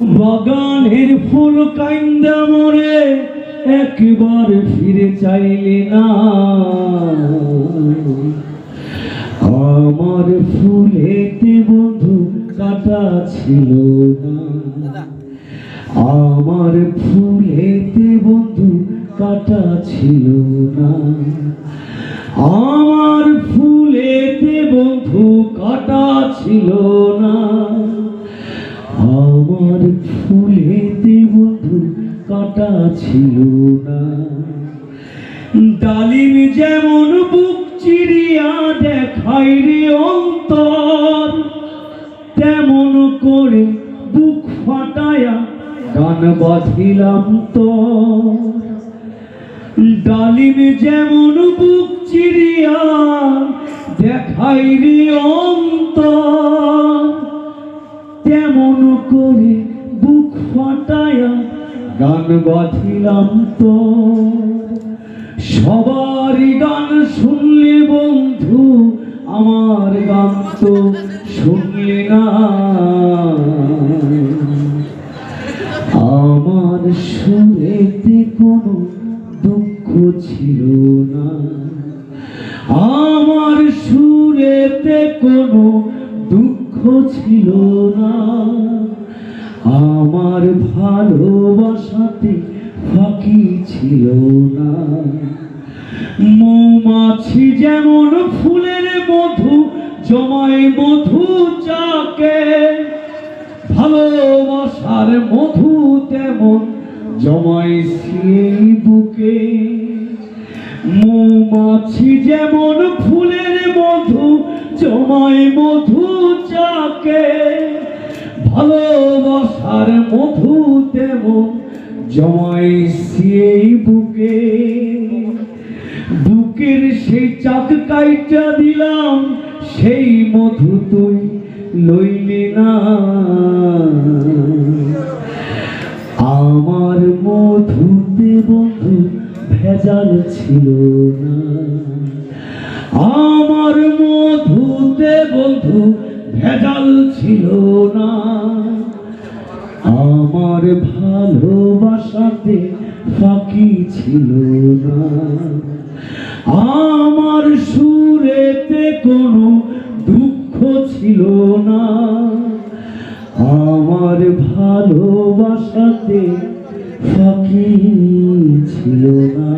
বাগানের ফুল কাইন্দা মরে একবার ফিরে চাইলে না। আমার ফুলেতে বন্ধু কাটা ছিল না। আমার ফুলেতে বন্ধু কাটা ছিল না। আমার ফুলেতে বন্ধু কাটা ছিল না। আমার ফুলেতে বন্ধু কাটা ছিল না। ডালিম যেমন বুক চিরিয়া দেখাই রে অন্তর, তেমন করে বুক ফাটায়া গান বাঁধিলাম তো। ডালিম যেমন বুক চিরিয়া দেখাই রে অন্তর, তেমন করে বুক ফাটায়া গান বাঁধিলাম তো। সবারই গান শুনলে বন্ধু আমার গান তো শুনলে না। আমার সুরেতে কোনো দুঃখ ছিল না। আমার সুরেতে কোনো দুঃখ ছিল না। আমার ভালোবাসাতে ফাঁকি ছিল না। মৌমাছি যেমন ফুলের মধু জমায় মধু চাকে, ভালোবাসার মধু তেমন জমায় সেই বুকে। মৌমাছি যেমন ফুলের মধু জমায় মধু চাকে, ভালোবাসার মধু তেমন জমায় সেই বুকে। বুকের সেই চাক কাইটা দিলাম, সেই মধু তুই লইলি না। আমার মধুতে বন্ধু ভেজাল ছিল না। আমার মধুতে বন্ধু ভেজাল ছিল না। আমার ভালোবাসাতে ফাঁকি ছিল না। আমার সুরেতে কোনো দুঃখ ছিল না। আমার ভালোবাসাতে ফাঁকি ছিল না।